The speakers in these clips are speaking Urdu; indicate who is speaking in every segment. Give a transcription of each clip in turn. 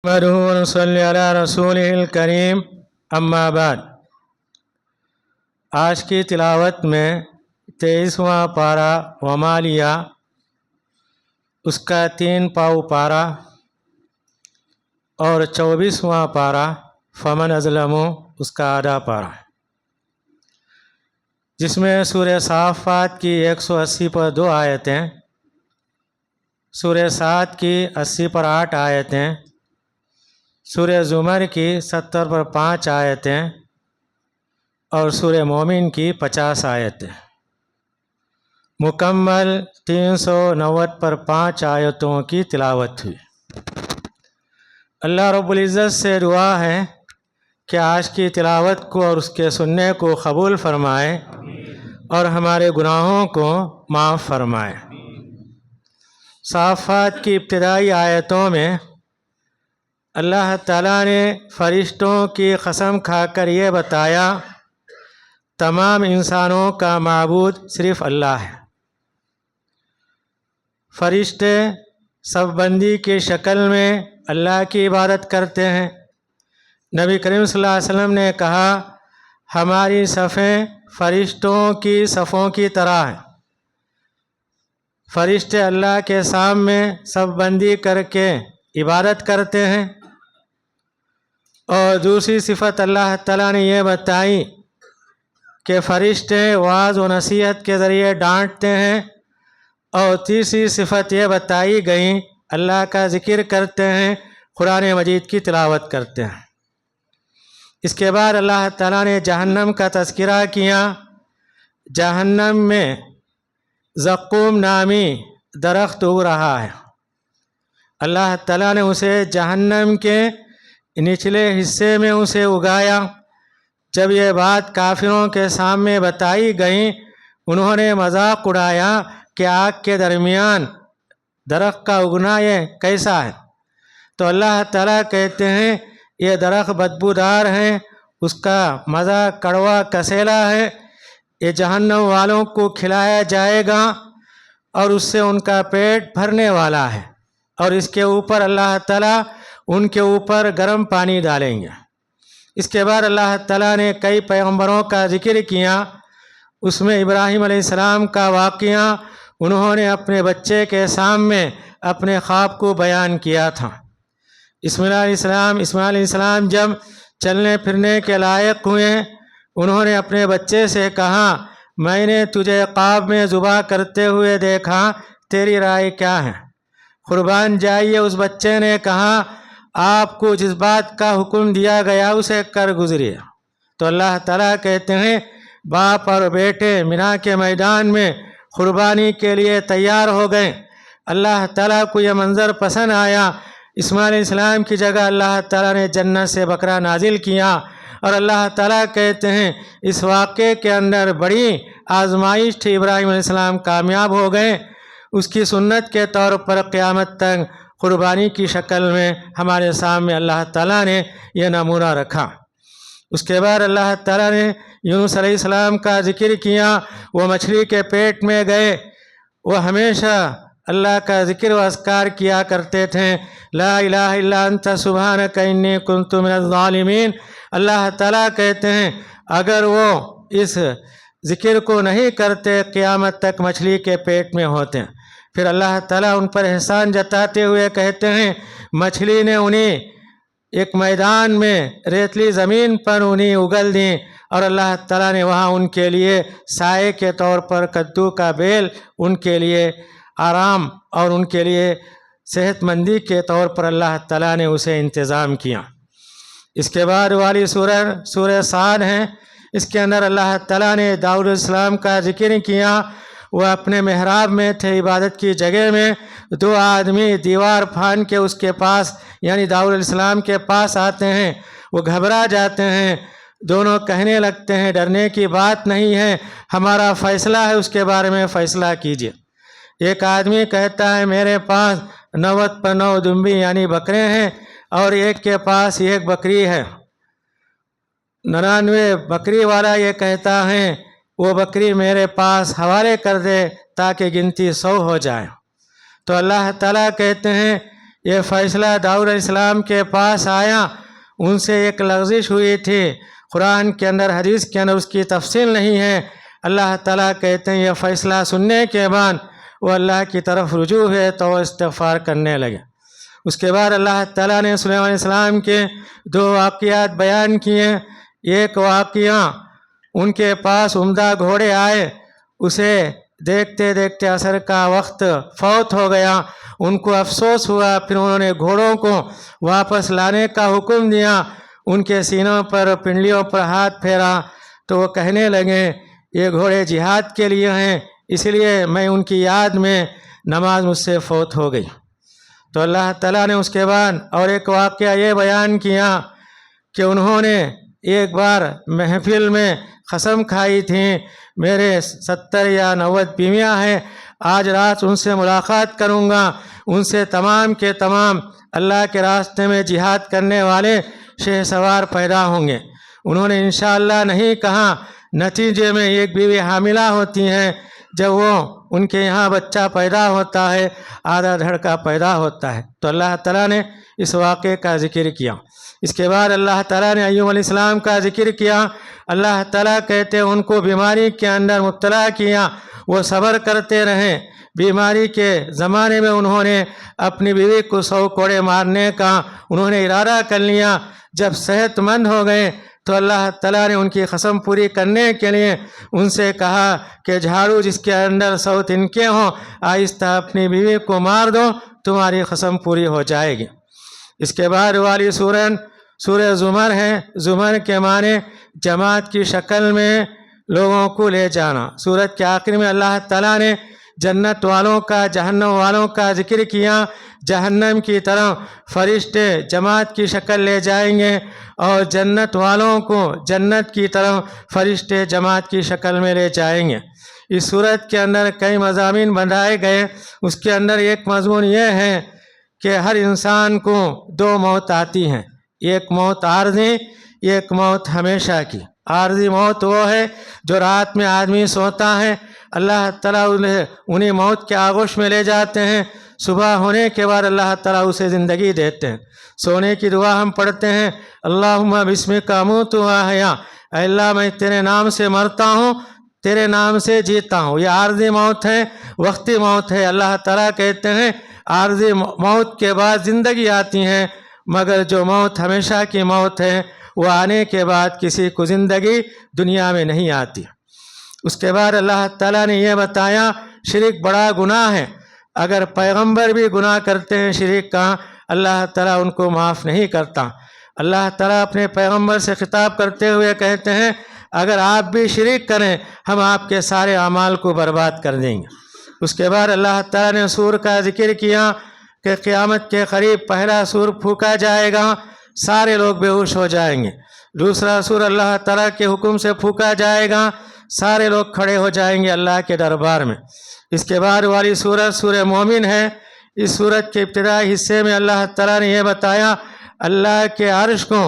Speaker 1: نحمده ونصلي علی رسولہ الکریم اما بعد۔ آج کی تلاوت میں 23واں پارہ ومالیہ، اس کا 3 پاؤ پارہ، اور 24واں پارہ فمن اظلم، اس کا آدھا پارہ، جس میں سورہ صافات کی 180 پر 2 آیتیں، سورہ صاد کی 80 پر 8 آیتیں، سورہ زمر کی 70 پر 5 آیتیں، اور سورہ مومن کی 50 آیتیں، مکمل 390 پر 5 آیتوں کی تلاوت ہوئی۔ اللہ رب العزت سے دعا ہے کہ آج کی تلاوت کو اور اس کے سننے کو قبول فرمائے اور ہمارے گناہوں کو معاف فرمائے۔ صافات کی ابتدائی آیتوں میں اللہ تعالیٰ نے فرشتوں کی قسم کھا کر یہ بتایا تمام انسانوں کا معبود صرف اللہ ہے۔ فرشتے صف بندی کی شکل میں اللہ کی عبادت کرتے ہیں۔ نبی کریم صلی اللہ علیہ وسلم نے کہا، ہماری صفیں فرشتوں کی صفوں کی طرح ہیں۔ فرشتے اللہ کے سامنے صف بندی کر کے عبادت کرتے ہیں۔ اور دوسری صفت اللہ تعالیٰ نے یہ بتائی کہ فرشتے وعظ و نصیحت کے ذریعے ڈانٹتے ہیں۔ اور تیسری صفت یہ بتائی گئی، اللہ کا ذکر کرتے ہیں، قرآن مجید کی تلاوت کرتے ہیں۔ اس کے بعد اللہ تعالیٰ نے جہنم کا تذکرہ کیا۔ جہنم میں زقوم نامی درخت اگ رہا ہے۔ اللہ تعالیٰ نے اسے جہنم کے نچلے حصے میں اسے اگایا۔ جب یہ بات کافروں کے سامنے بتائی گئی، انہوں نے مذاق اڑایا کہ آگ کے درمیان درخت کا اگنا یہ کیسا ہے؟ تو اللہ تعالیٰ کہتے ہیں یہ درخت بدبودار ہے، اس کا مزہ کڑوا کسیلا ہے، یہ جہنم والوں کو کھلایا جائے گا اور اس سے ان کا پیٹ بھرنے والا ہے، اور اس کے اوپر اللہ تعالیٰ ان کے اوپر گرم پانی ڈالیں گے۔ اس کے بعد اللہ تعالیٰ نے کئی پیغمبروں کا ذکر کیا۔ اس میں ابراہیم علیہ السلام کا واقعہ، انہوں نے اپنے بچے کے سامنے اپنے خواب کو بیان کیا تھا۔ اسماعیل علیہ السلام جب چلنے پھرنے کے لائق ہوئے، انہوں نے اپنے بچے سے کہا، میں نے تجھے خواب میں ذبح کرتے ہوئے دیکھا، تیری رائے کیا ہے؟ قربان جائیے۔ اس بچے نے کہا، آپ کو جس بات کا حکم دیا گیا اسے کر گزریے۔ تو اللہ تعالیٰ کہتے ہیں باپ اور بیٹے مینا کے میدان میں قربانی کے لیے تیار ہو گئے۔ اللہ تعالیٰ کو یہ منظر پسند آیا۔ اسماعیل علیہ السلام کی جگہ اللہ تعالیٰ نے جنت سے بکرا نازل کیا، اور اللہ تعالیٰ کہتے ہیں اس واقعے کے اندر بڑی آزمائش تھی، ابراہیم علیہ السلام کامیاب ہو گئے۔ اس کی سنت کے طور پر قیامت تک قربانی کی شکل میں ہمارے سامنے اللہ تعالیٰ نے یہ نمونہ رکھا۔ اس کے بعد اللہ تعالیٰ نے یونس علیہ السلام کا ذکر کیا۔ وہ مچھلی کے پیٹ میں گئے، وہ ہمیشہ اللہ کا ذکر و اذکار کیا کرتے تھے، لا الہ الا انت سبحانک انی کنت من الظالمین۔ اللہ تعالیٰ کہتے ہیں اگر وہ اس ذکر کو نہیں کرتے قیامت تک مچھلی کے پیٹ میں ہوتے۔ پھر اللہ تعالیٰ ان پر احسان جتاتے ہوئے کہتے ہیں مچھلی نے انہیں ایک میدان میں ریتلی زمین پر انہیں اگل دیں، اور اللہ تعالیٰ نے وہاں ان کے لیے سائے کے طور پر کدو کا بیل، ان کے لیے آرام اور ان کے لیے صحت مندی کے طور پر اللہ تعالیٰ نے اسے انتظام کیا۔ اس کے بعد والی سورہ صاد ہے۔ اس کے اندر اللہ تعالیٰ نے داؤد علیہ السلام کا ذکر کیا۔ وہ اپنے محراب میں تھے، عبادت کی جگہ میں، 2 آدمی دیوار پھاند کے اس کے پاس یعنی داؤد علیہ السلام کے پاس آتے ہیں۔ وہ گھبرا جاتے ہیں، دونوں کہنے لگتے ہیں ڈرنے کی بات نہیں ہے، ہمارا فیصلہ ہے، اس کے بارے میں فیصلہ کیجیے۔ ایک آدمی کہتا ہے میرے پاس 90 پر 9 دمبی یعنی بکرے ہیں، اور ایک کے پاس 1 بکری ہے۔ 99 بکری والا یہ کہتا ہے وہ بکری میرے پاس حوالے کر دے تاکہ گنتی 100 ہو جائے۔ تو اللہ تعالیٰ کہتے ہیں یہ فیصلہ داؤد علیہ السلام کے پاس آیا، ان سے ایک لغزش ہوئی تھی، قرآن کے اندر حدیث کے اندر اس کی تفصیل نہیں ہے۔ اللہ تعالیٰ کہتے ہیں یہ فیصلہ سننے کے بعد وہ اللہ کی طرف رجوع ہے تو وہ استغفار کرنے لگے۔ اس کے بعد اللہ تعالیٰ نے سلیمان علیہ السلام کے 2 واقعات بیان کیے۔ ایک واقعہ، ان کے پاس عمدہ گھوڑے آئے، اسے دیکھتے دیکھتے عصر کا وقت فوت ہو گیا، ان کو افسوس ہوا، پھر انہوں نے گھوڑوں کو واپس لانے کا حکم دیا، ان کے سینوں پر پنڈلیوں پر ہاتھ پھیرا تو وہ کہنے لگے یہ گھوڑے جہاد کے لیے ہیں، اس لیے میں ان کی یاد میں نماز مجھ سے فوت ہو گئی۔ تو اللہ تعالیٰ نے اس کے بعد اور ایک واقعہ یہ بیان کیا کہ انہوں نے ایک بار محفل میں قسم کھائی تھی، میرے 70 یا 90 بیویاں ہیں، آج رات ان سے ملاقات کروں گا، ان سے تمام کے تمام اللہ کے راستے میں جہاد کرنے والے شہ سوار پیدا ہوں گے۔ انہوں نے انشاءاللہ نہیں کہا، نتیجے میں ایک بیوی حاملہ ہوتی ہیں، جب وہ ان کے یہاں بچہ پیدا ہوتا ہے آدھا دھڑکا پیدا ہوتا ہے۔ تو اللہ تعالیٰ نے اس واقعے کا ذکر کیا۔ اس کے بعد اللہ تعالیٰ نے ایوب علیہ السلام کا ذکر کیا۔ اللہ تعالیٰ کہتے ہیں ان کو بیماری کے اندر مبتلا کیا، وہ صبر کرتے رہیں۔ بیماری کے زمانے میں انہوں نے اپنی بیوی کو 100 کوڑے مارنے کا انہوں نے ارادہ کر لیا۔ جب صحت مند ہو گئے تو اللہ تعالیٰ نے ان کی قسم پوری کرنے کے لیے ان سے کہا کہ جھاڑو جس کے اندر 100 تنکے ہوں، آہستہ اپنی بیوی کو مار دو، تمہاری قسم پوری ہو جائے گی۔ اس کے بعد والی سورہ زمر ہے۔ زمر کے معنی جماعت کی شکل میں لوگوں کو لے جانا۔ سورت کے آخر میں اللہ تعالیٰ نے جنت والوں کا جہنم والوں کا ذکر کیا۔ جہنم کی طرف فرشتے جماعت کی شکل لے جائیں گے اور جنت والوں کو جنت کی طرف فرشتے جماعت کی شکل میں لے جائیں گے۔ اس صورت کے اندر کئی مضامین بنائے گئے۔ اس کے اندر ایک مضمون یہ ہے کہ ہر انسان کو 2 موت آتی ہیں، ایک موت عارضی، ایک موت ہمیشہ کی۔ عارضی موت وہ ہے جو رات میں آدمی سوتا ہے، اللہ تعالیٰ انہیں موت کے آغوش میں لے جاتے ہیں، صبح ہونے کے بعد اللہ تعالیٰ اسے زندگی دیتے ہیں۔ سونے کی دعا ہم پڑھتے ہیں، اللہم بسمک اموت و احیا، اے اللہ میں تیرے نام سے مرتا ہوں، تیرے نام سے جیتا ہوں۔ یہ عارضی موت ہے، وقتی موت ہے۔ اللہ تعالیٰ کہتے ہیں عارضی موت کے بعد زندگی آتی ہے، مگر جو موت ہمیشہ کی موت ہے وہ آنے کے بعد کسی کو زندگی دنیا میں نہیں آتی۔ اس کے بعد اللہ تعالیٰ نے یہ بتایا شرک بڑا گناہ ہے، اگر پیغمبر بھی گناہ کرتے ہیں شرک کا، اللہ تعالیٰ ان کو معاف نہیں کرتا۔ اللہ تعالیٰ اپنے پیغمبر سے خطاب کرتے ہوئے کہتے ہیں اگر آپ بھی شرک کریں ہم آپ کے سارے اعمال کو برباد کر دیں گے۔ اس کے بعد اللہ تعالیٰ نے سور کا ذکر کیا کہ قیامت کے قریب پہلا سور پھونکا جائے گا، سارے لوگ بے ہوش ہو جائیں گے۔ دوسرا سور اللہ تعالیٰ کے حکم سے پھونکا جائے گا، سارے لوگ کھڑے ہو جائیں گے اللہ کے دربار میں۔ اس کے بعد والی سورت سورہ مومن ہے۔ اس سورت کے ابتدائی حصے میں اللہ تعالیٰ نے یہ بتایا اللہ کے عرش کو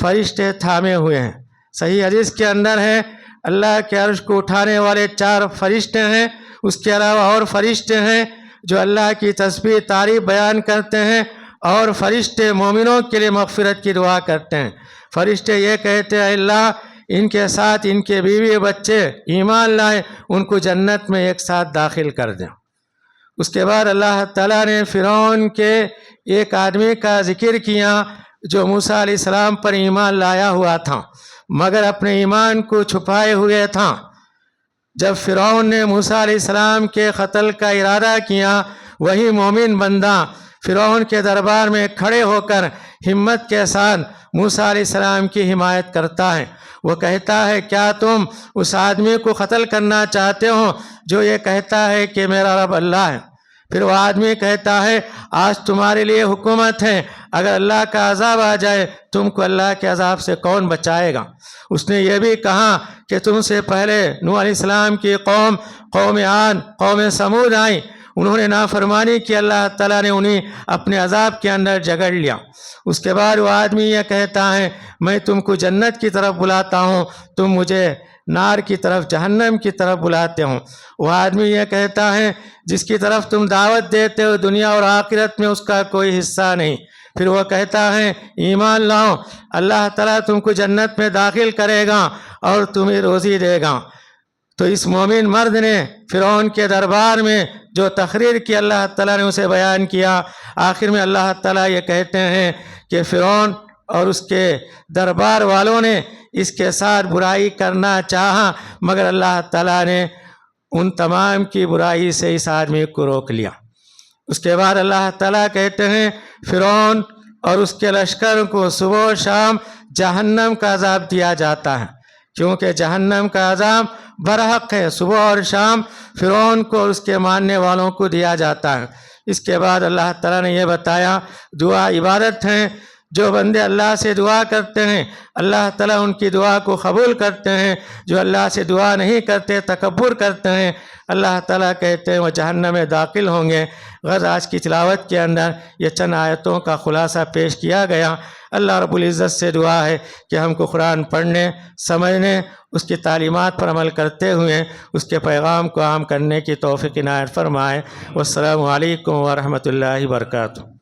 Speaker 1: فرشتے تھامے ہوئے ہیں۔ صحیح حدیث کے اندر ہے اللہ کے عرش کو اٹھانے والے 4 فرشتے ہیں، اس کے علاوہ اور فرشتے ہیں جو اللہ کی تسبیح تعریف بیان کرتے ہیں، اور فرشتے مومنوں کے لیے مغفرت کی دعا کرتے ہیں۔ فرشتے یہ کہتے ہیں اللہ ان کے ساتھ ان کے بیوی بچے ایمان لائے، ان کو جنت میں ایک ساتھ داخل کر دیں۔ اس کے بعد اللہ تعالیٰ نے فرعون کے ایک آدمی کا ذکر کیا جو موسیٰ علیہ السلام پر ایمان لایا ہوا تھا مگر اپنے ایمان کو چھپائے ہوئے تھا۔ جب فرعون نے موسیٰ علیہ السلام کے قتل کا ارادہ کیا، وہی مومن بندہ فرعون کے دربار میں کھڑے ہو کر ہمت کے ساتھ موسیٰ علیہ السلام کی حمایت کرتا ہے۔ وہ کہتا ہے کیا تم اس آدمی کو قتل کرنا چاہتے ہو جو یہ کہتا ہے کہ میرا رب اللہ ہے؟ پھر وہ آدمی کہتا ہے آج تمہارے لیے حکومت ہے، اگر اللہ کا عذاب آ جائے تم کو اللہ کے عذاب سے کون بچائے گا؟ اس نے یہ بھی کہا کہ تم سے پہلے نوح علیہ السلام کی قوم عاد، قوم سمود آئی، انہوں نے نافرمانی کی، اللہ تعالیٰ نے انہیں اپنے عذاب کے اندر جگڑ لیا۔ اس کے بعد وہ آدمی یہ کہتا ہے میں تم کو جنت کی طرف بلاتا ہوں، تم مجھے نار کی طرف، جہنم کی طرف بلاتے ہوں۔ وہ آدمی یہ کہتا ہے جس کی طرف تم دعوت دیتے ہو دنیا اور آخرت میں اس کا کوئی حصہ نہیں، پھر وہ کہتا ہے ایمان لاؤ، اللہ تعالیٰ تم کو جنت میں داخل کرے گا اور تمہیں روزی دے گا۔ تو اس مومن مرد نے فرعون کے دربار میں جو تقریر کی اللہ تعالیٰ نے اسے بیان کیا، آخر میں اللہ تعالیٰ یہ کہتے ہیں کہ فرعون اور اس کے دربار والوں نے اس کے ساتھ برائی کرنا چاہا، مگر اللہ تعالیٰ نے ان تمام کی برائی سے اس آدمی کو روک لیا۔ اس کے بعد اللہ تعالیٰ کہتے ہیں فرعون اور اس کے لشکر کو صبح و شام جہنم کا عذاب دیا جاتا ہے، کیونکہ جہنم کا عذاب برحق ہے، صبح اور شام فرعون کو اور اس کے ماننے والوں کو دیا جاتا ہے۔ اس کے بعد اللہ تعالیٰ نے یہ بتایا دعا عبادت ہیں، جو بندے اللہ سے دعا کرتے ہیں اللہ تعالیٰ ان کی دعا کو قبول کرتے ہیں، جو اللہ سے دعا نہیں کرتے تکبر کرتے ہیں اللہ تعالیٰ کہتے ہیں وہ جہنم میں داخل ہوں گے۔ غرض آج کی تلاوت کے اندر یہ چند آیتوں کا خلاصہ پیش کیا گیا۔ اللہ رب العزت سے دعا ہے کہ ہم کو قرآن پڑھنے، سمجھنے، اس کی تعلیمات پر عمل کرتے ہوئے اس کے پیغام کو عام کرنے کی توفیق عنایت فرمائے۔ والسلام علیکم ورحمۃ اللہ وبرکاتہ۔